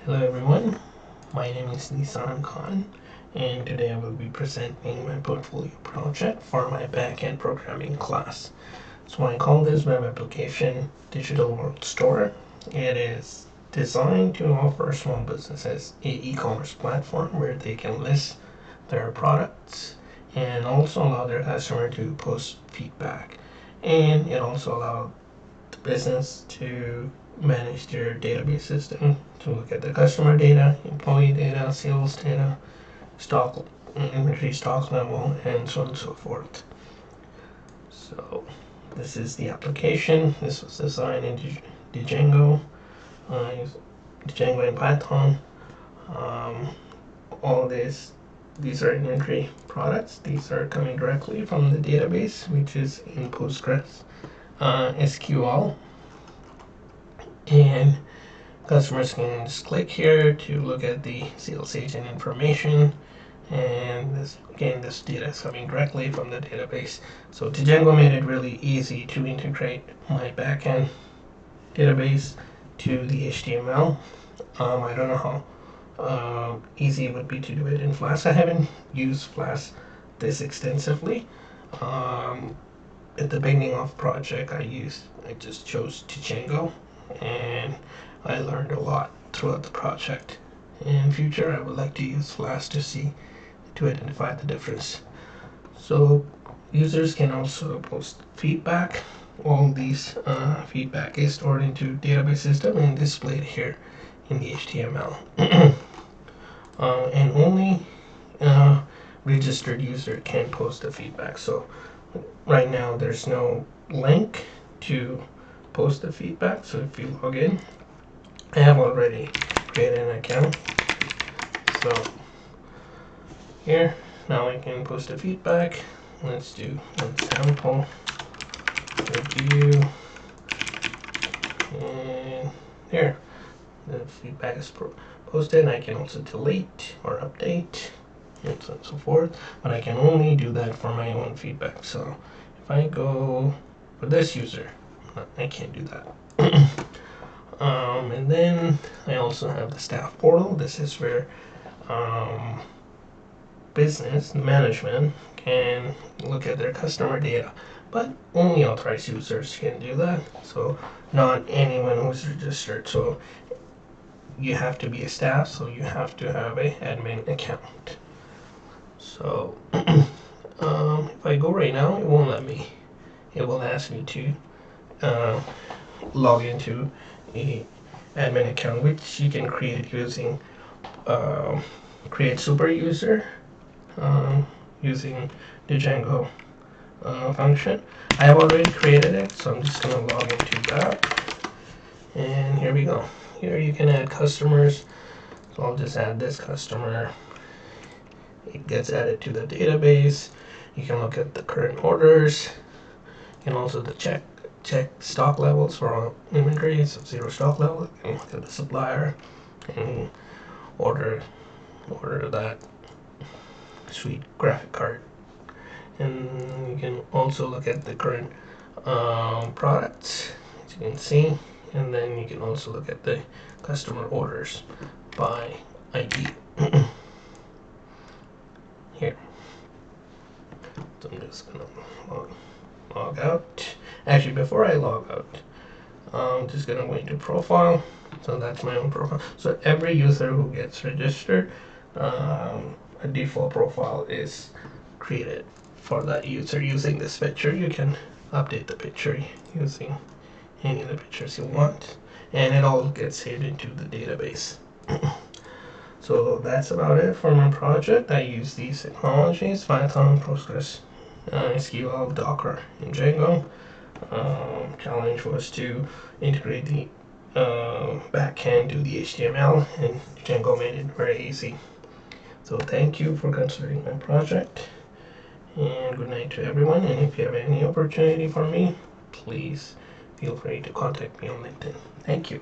Hello everyone, my name is Nezan, and today I will be presenting my portfolio project for my backend programming class. So I call this web application Digital World Store. It is designed to offer small businesses an e-commerce platform where they can list their products and also allow their customer to post feedback. And it also allows the business to manage their database system to look at the customer data, employee data, sales data, stock, inventory stock level, and so on and so forth. So this is the application. This was designed in Django, Django and Python. All these are inventory products. These are coming directly from the database, which is in Postgres SQL. And customers can just click here to look at the sales agent information, and this data is coming directly from the database. So Django made it really easy to integrate my backend database to the HTML. I don't know how easy it would be to do it in Flask. I haven't used Flask this extensively. At the beginning of the project I just chose Django, and I learned a lot throughout the project. In future I would like to use Flask to identify the difference. So users can also post feedback. All these feedback is stored into database system and displayed here in the HTML. And only registered user can post the feedback. So right now there's no link to post the feedback. So if you log in, I have already created an account. So here now I can post the feedback. Let's do an sample review, and here the feedback is posted. I can also delete or update and so on and so forth, but I can only do that for my own feedback. So if I go for this user, I can't do that. And then I also have the staff portal. This is where business management can look at their customer data, but only authorized users can do that. So not anyone who's registered. So you have to be a staff, so you have to have a admin account. So if I go right now, it won't let me. It will ask me to log into a admin account, which you can create using create super user using the Django function. I have already created it, so I'm just gonna log into that, and here we go. Here you can add customers, so I'll just add this customer. It gets added to the database. You can look at the current orders. You can also check stock levels for all inventories of zero stock level. You can look at the supplier and order that sweet graphic card. And you can also look at the current products, as you can see, and then you can also look at the customer orders by ID. Here. So I'm just gonna log out. Actually, before I log out, I'm just gonna go into profile. So that's my own profile. So every user who gets registered, a default profile is created for that user using this picture. You can update the picture using any of the pictures you want, and it all gets saved into the database. So that's about it for my project. I use these technologies: Python, Postgres, SQL, Docker, and Django. Challenge was to integrate the backend to the HTML, and Django made it very easy. So thank you for considering my project, and good night to everyone. And if you have any opportunity for me, please feel free to contact me on LinkedIn. Thank you.